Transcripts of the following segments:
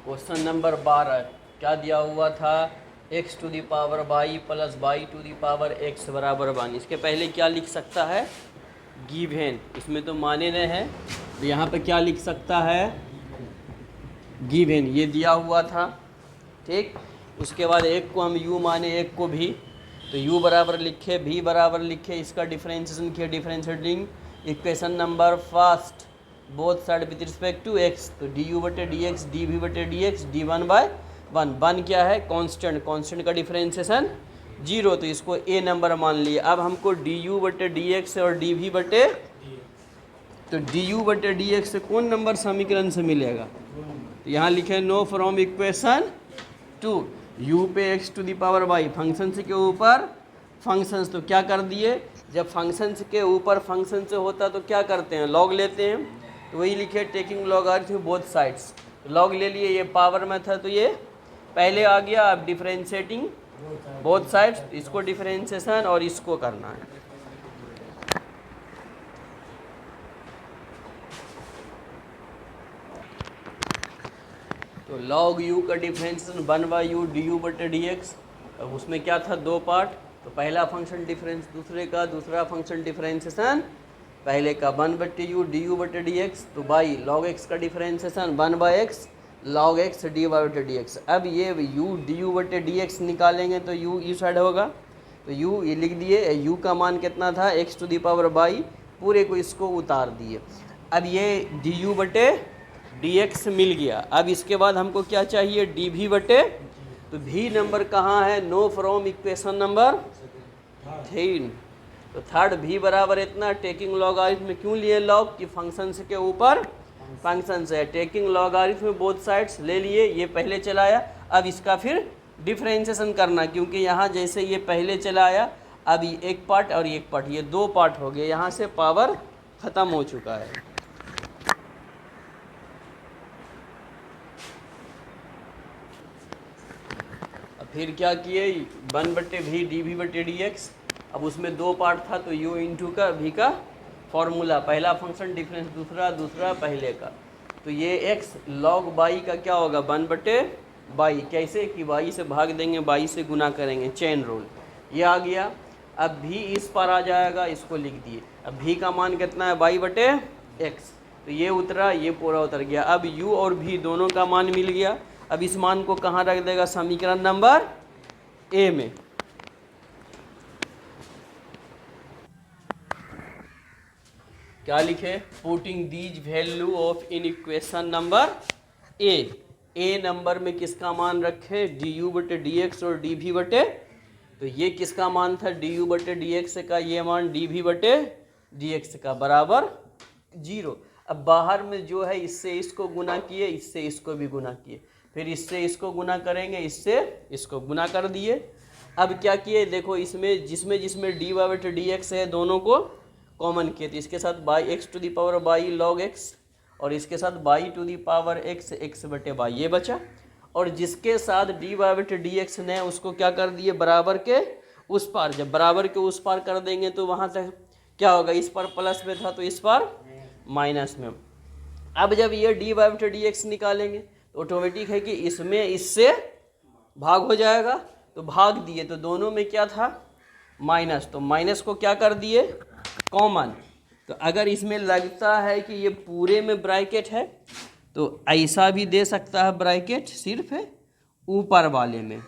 Question number 12 क्या दिया हुआ था, x to the power y plus y to the power x बराबर 1। इसके पहले क्या लिख सकता है, गिवन, इसमें तो माने नहीं है तो यहाँ पे क्या लिख सकता है, गिवन, ये दिया हुआ था। ठीक, उसके बाद एक को हम u माने, एक को v, तो u बराबर लिखे, v बराबर लिखे, इसका डिफरेंशिएशन किया, differentiating equation number first both side with respect to x, तो du बटे डी एक्स, डी वी बटे d x, d one by one. One क्या है, कांस्टेंट, कांस्टेंट का डिफरेंशिएशन 0, तो इसको a नंबर मान लिए। अब हमको du बटे डी एक्स और डी वी बटे, तो du बटे डी एक्स से कौन नंबर समीकरण से मिलेगा, तो यहाँ लिखे नो फ्रॉम इक्वेशन 2, u पे x to the power y, functions के ऊपर फंक्शंस, तो क्या कर दिए, जब फंक्शंस के ऊपर फंक्शन से होता तो क्या करते हैं, लॉग लेते हैं, तो वही लिखे taking logarithm both sides, log ले लिए, ये पावर में था तो ये पहले आ गया। अब डिफरेंशिएटिंग बोथ साइड्स, इसको डिफरेंशिएशन और इसको करना है। तो लॉग u का डिफरेंशिएशन 1/u du बटे dx। अब उसमें क्या था, दो पार्ट, तो पहला फंक्शन डिफरेंस दूसरे का, दूसरा फंक्शन डिफरेंशिएशन पहले का 1/u du बटे dx, तो बाई log x का differentiation 1/x log x dy बटे dx। अब ये u du बटे dx निकालेंगे तो u इस साइड होगा, तो u ये लिख दिए, u का मान कितना था, x to the power y, पूरे को इसको उतार दिए। अब ये du बटे dx मिल गया। अब इसके बाद हमको क्या चाहिए, dv बटे, तो v नंबर कहाँ है, नो फ्रॉम इक्वेशन नंबर 3, तो थर्ड v बराबर इतना, टेकिंग लॉगरिथम में क्यों लिए लॉग, कि फंक्शंस के ऊपर फंक्शंस है, टेकिंग लॉगरिथम में बोथ साइड्स ले लिए, ये पहले चलाया। अब इसका फिर डिफरेंशिएशन करना, क्योंकि यहाँ जैसे ये पहले चलाया, अब ये एक पार्ट और एक पार्ट, ये दो पार्ट हो गए, यहाँ से पावर ख़त्म हो चुका है। अब फिर क्या किए, 1/v dv बटे dx, अब उसमें दो पार्ट था तो u इंटू का v का फॉर्मूला, पहला फंक्शन डिफरेंस, दूसरा, दूसरा पहले का, तो ये x log y का क्या होगा, 1/y, कैसे कि y से भाग देंगे, y से गुना करेंगे, चेन रूल, ये आ गया। अब v इस पर आ जाएगा, इसको लिख दिए। अब v का मान कितना है, y बटे x, तो ये उतरा, ये पूरा उतर गया। अब u और v दोनों का मान मिल गया। अब इस मान को कहाँ रख देगा, समीकरण नंबर a में। क्या लिखे, putting these value of in equation number A number में किसका मान रखे, du बटे dx और dv बटे, तो ये किसका मान था, du बटे dx का, ये मान dv बटे dx का बराबर 0। अब बाहर में जो है, इससे इसको गुना किए, इससे इसको भी गुना किए, फिर इससे इसको गुना करेंगे, इससे इसको गुना कर दिए। अब क्या किए, देखो इसमें जिसमें जिसमें dy बटे dx है, दोनों को कॉमन किए, तो इसके साथ y x to the power y log x, और इसके साथ y to the power x, x बटे बाई, ये बचा। और जिसके साथ dy बटे dx ने, उसको क्या कर दिए, बराबर के उस पार, जब बराबर के उस पार कर देंगे तो वहाँ तक क्या होगा, इस पर प्लस में था तो इस पर माइनस में। अब जब ये dy बटे dx निकालेंगे तो ऑटोमेटिक है कि इसमें इससे भाग हो जाएगा, तो भाग दिए, तो दोनों में क्या था, माइनस, तो माइनस को क्या कर दिए, कॉमन। तो अगर इसमें लगता है कि ये पूरे में ब्रैकेट है तो ऐसा भी दे सकता है, ब्रैकेट सिर्फ है ऊपर वाले में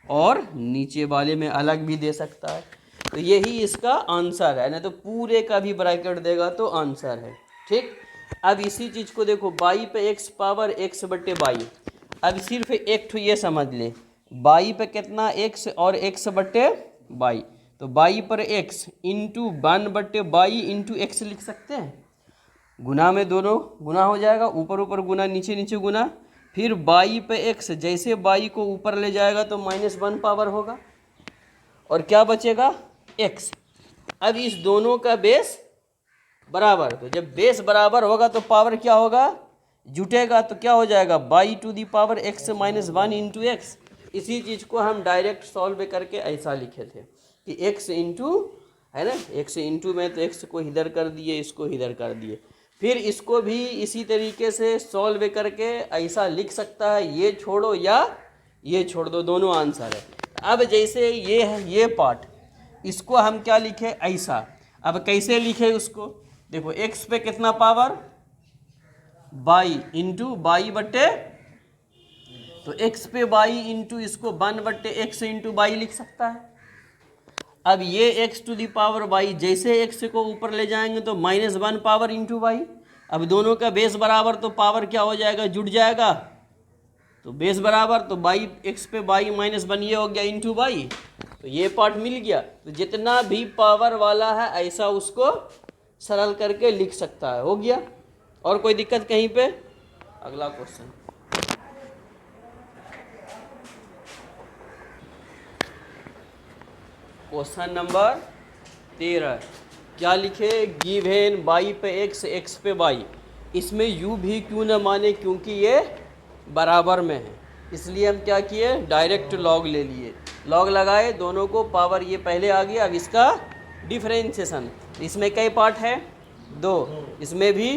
और नीचे वाले में अलग भी दे सकता है, तो यही इसका आंसर है, नहीं तो पूरे का भी ब्रैकेट देगा तो आंसर है। ठीक, अब इसी चीज़ को देखो, बाई पे एक्स पावर x बटे बाई, अब सिर्फ एक ठो ये समझ ले, बाई पे कितना x और x बटे बाई, तो बाई पर x into 1/y into x लिख सकते हैं, गुना में दोनों गुना हो जाएगा, ऊपर ऊपर गुना, नीचे नीचे गुना, फिर बाई पे x, जैसे बाई को ऊपर ले जाएगा तो -1 पावर होगा, और क्या बचेगा, x। अब इस दोनों का बेस बराबर, तो जब बेस बराबर होगा तो पावर क्या होगा, जुटेगा, तो क्या हो जाएगा, y to the power x -1 into x. इसी चीज़ को हम डायरेक्ट सॉल्व करके ऐसा लिखे थे कि x इंटू, है ना, x इंटू में तो x को इधर कर दिए, इसको इधर कर दिए, फिर इसको भी इसी तरीके से सॉल्व करके ऐसा लिख सकता है, ये छोड़ो या ये छोड़ दो, दोनों आंसर है। अब जैसे ये है ये पार्ट, इसको हम क्या लिखे ऐसा। अब कैसे लिखे उसको, देखो x पे कितना पावर, बाई इंटू बाई बट्टे, तो x पे बाई इंटू इसको 1 बट्टे x इंटू बाई लिख सकता है। अब ये x to the power y, जैसे x को ऊपर ले जाएंगे तो -1 पावर इंटू बाई। अब दोनों का बेस बराबर तो पावर क्या हो जाएगा, जुड़ जाएगा, तो बेस बराबर, तो बाई x पे बाई -1 ये हो गया इंटू बाई, तो ये पार्ट मिल गया। तो जितना भी पावर वाला है ऐसा उसको सरल करके लिख सकता है, हो गया। और कोई दिक्कत कहीं पे? अगला क्वेश्चन, क्वेश्चन नंबर 13, क्या लिखे, गिवन बाई पे x, x पे बाई, इसमें u भी क्यों न माने क्योंकि ये बराबर में है, इसलिए हम क्या किए, डायरेक्ट लॉग ले लिए, लॉग लगाए, दोनों को पावर ये पहले आ गया। अब इसका डिफरेंशिएशन, इसमें कई पार्ट है, 2, इसमें भी,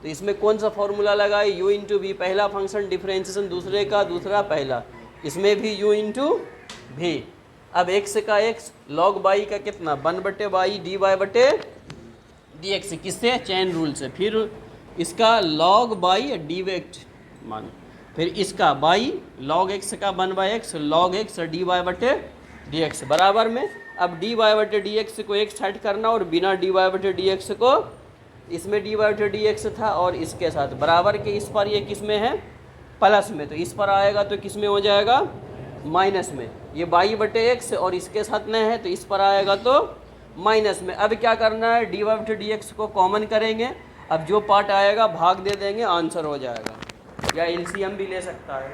तो इसमें कौन सा फॉर्मूला लगाए, u इंटू वी, पहला फंक्शन डिफरेंशिएशन दूसरे का, दूसरा पहला, इसमें भी u इंटू भी। अब x का x, लॉग बाई का कितना, 1 बट्टे बाई डी वाई बट्टे डी एक्स, किससे, चेन रूल से। फिर इसका लॉग बाई डी वेक्ट मान, फिर इसका बाई लॉग x का 1/x log x d y बटे डी एक्स बराबर में। अब डी वाई बटे डी एक्स को एक साइड करना और बिना डी वाई बटे डी एक्स को, इसमें डी वाई बटे डी एक्स था और इसके साथ बराबर के, इस पर ये किस में है, प्लस में, तो इस पर आएगा तो किस में हो जाएगा, माइनस में। ये बाई बटे एक्स और इसके साथ में है तो इस पर आएगा तो माइनस में। अब क्या करना है, डी वाई बटे डी एक्स को कॉमन करेंगे, अब जो पार्ट आएगा भाग दे देंगे, आंसर हो जाएगा, या एलसीएम भी ले सकता है।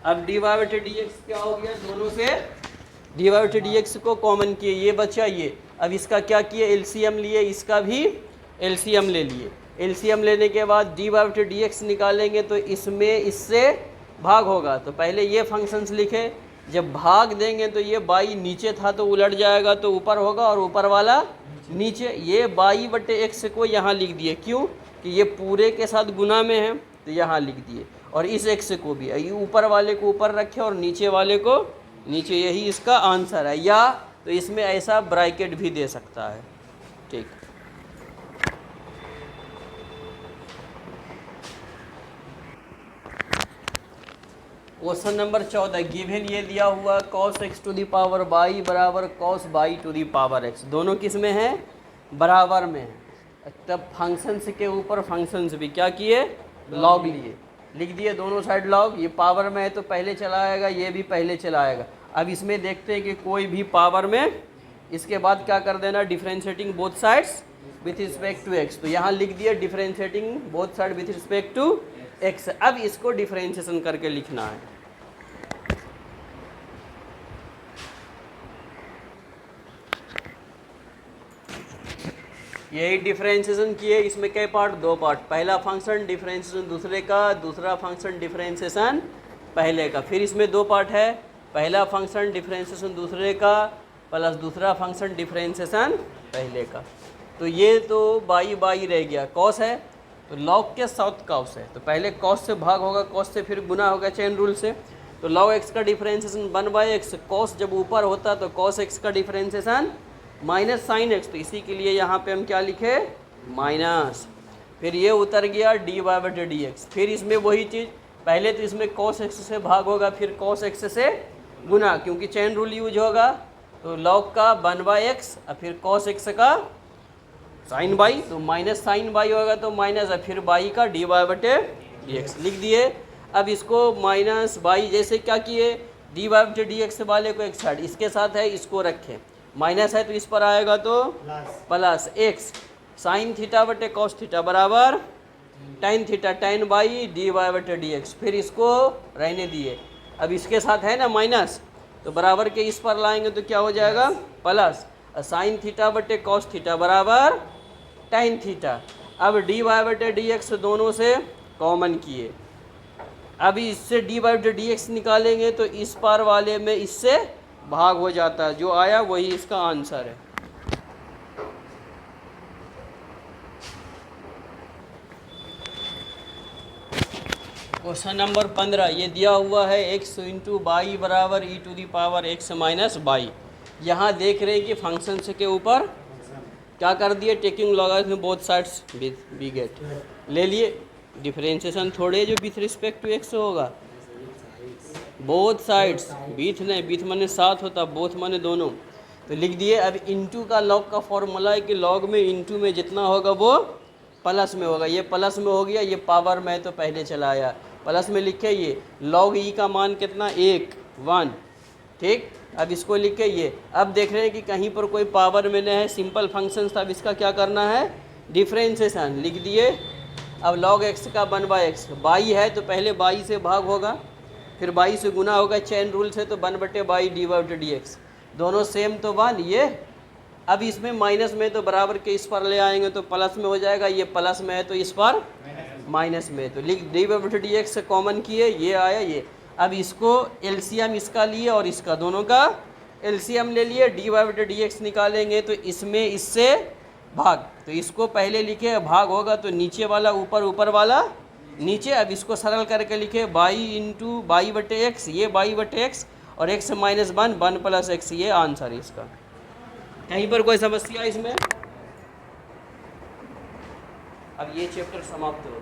अब डी वाई बटे डी एक्स क्या हो गया, दोनों से डी वाई बटे डी एक्स को कॉमन किए, ये बचा ये। अब इसका क्या किए, एलसीएम लिए, इसका भी एलसीएम ले लिए। एलसीएम लेने के बाद डी वाई बटे डी एक्स निकालेंगे तो इसमें इससे भाग होगा, तो पहले ये फंक्शंस लिखे, जब भाग देंगे तो ये बाई नीचे था तो उलट जाएगा तो ऊपर होगा और ऊपर वाला नीचे। ये बाई बटे एक्स को यहाँ लिख दिए, क्यों कि ये पूरे के साथ गुना में है तो यहाँ लिख दिए, और इस एक्स को भी ये ऊपर वाले को ऊपर रखे और नीचे वाले को नीचे, यही इसका आंसर है। या तो इसमें ऐसा ब्रैकेट भी दे सकता है, ठीक। क्वेश्चन नंबर 14, गिवन ये दिया हुआ cos x to the power y बराबर cos y to the power x, दोनों किस में है, बराबर में है। तब फंक्शंस के ऊपर फंक्शंस भी क्या किए, लॉग लिए, लिख दिए दोनों साइड लॉग। ये पावर में है तो पहले चला आएगा, ये भी पहले चला आएगा। अब इसमें देखते हैं कि कोई भी पावर में, इसके बाद क्या कर देना, differentiating both sides with respect to x, तो यहाँ लिख दिया differentiating both side with respect to x। अब इसको डिफरेंशिएशन करके लिखना है। यही डिफरेंशिएशन किए, इसमें कई पार्ट, 2 पार्ट, पहला फंक्शन डिफरेंशिएशन दूसरे का, दूसरा फंक्शन डिफरेंशिएशन पहले का। फिर इसमें 2 पार्ट है, पहला फंक्शन डिफरेंशिएशन दूसरे का प्लस दूसरा फंक्शन डिफरेंशिएशन पहले का। तो ये तो बाई बाई रह गया, कॉस है तो लॉग के साथ कॉस है, तो पहले कॉस से भाग होगा, कॉस से फिर गुना होगा चेन रूल से। तो लॉग एक्स का डिफरेंशिएशन 1/x, कॉस जब ऊपर होता तो कॉस एक्स का डिफरेंशिएशन माइनस साइन एक्स, तो इसी के लिए यहाँ पे हम क्या लिखे, माइनस। फिर ये उतर गया डी वाई बटे डी एक्स। फिर इसमें वही चीज़, पहले तो इसमें कॉस एक्स से भाग होगा, फिर कॉस एक्स से गुना, क्योंकि चेन रूल यूज होगा। तो लॉग का 1/x और फिर कॉस एक्स का साइन बाई, तो माइनस साइन बाई होगा तो माइनस, और फिर बाई का डी वाई बटे डी एक्स लिख दिए। अब इसको माइनस बाई जैसे क्या किए, डी वाई बटे डी एक्स वाले को एक साइड, इसके साथ है इसको रखें, माइनस है तो इस पर आएगा तो प्लस एक्स साइन थीटा बटे कॉस थीटा बराबर टाइन थीटा, टाइन बाई डी वाई बटे डी एक्स। फिर इसको रहने दिए, अब इसके साथ है ना माइनस, तो बराबर के इस पर लाएंगे तो क्या हो जाएगा, प्लस साइन थीटा बटे कॉस थीटा बराबर टाइन थीटा। अब डी वाई बटे डी एक्स दोनों से कॉमन किए, अभी इससे डी वाई बटे डी एक्स निकालेंगे तो इस पार वाले में इससे भाग हो जाता है, जो आया वही इसका आंसर है। क्वेश्चन नंबर 15 ये दिया हुआ है x इंटू बाई बराबर e to the power x minus by. यहाँ देख रहे हैं कि फंक्शन से के ऊपर क्या कर दिए, taking logarithm both sides we get ले लिए। डिफरेंशिएशन थोड़े जो विथ रिस्पेक्ट टू x होगा, बोथ साइड्स, बीथ नहीं, बीथ माने साथ होता, बोथ माने दोनों, तो लिख दिए। अब इंटू का लॉग का फॉर्मूला है कि लॉग में इंटू में जितना होगा वो प्लस में होगा, ये प्लस में हो गया, ये पावर में तो पहले चला आया, प्लस में लिखे ये लॉग ई का मान कितना 1 ठीक। अब इसको लिखे ये, अब देख रहे हैं कि कहीं पर कोई पावर में नहीं है, सिंपल फंक्शन था, अब इसका क्या करना है, डिफरेंशिएशन लिख दिए। अब लॉग एक्स का 1/x, बाई है तो पहले बाई से भाग होगा, फिर बाई से गुना होगा, चेन रूल से तो 1/dy/dx, दोनों सेम तो 1 ये। अब इसमें माइनस में तो बराबर के इस पर ले आएंगे तो प्लस में हो जाएगा, ये प्लस में है तो इस पर माइनस में, तो लिख dy/dx से कॉमन किए, ये आया ये। अब इसको एलसीएम इसका लिए और इसका, दोनों का एलसीएम ले लिए, dy/dx निकालेंगे तो इसमें इससे भाग, तो इसको पहले लिखे भाग होगा तो नीचे वाला ऊपर, ऊपर वाला नीचे। अब इसको सरल करके लिखे बाई इंटू बाई/x, ये बाई/x और x माइनस 1 1 + x, ये आंसर है इसका। कहीं पर कोई समस्या इसमें? अब ये चैप्टर समाप्त हो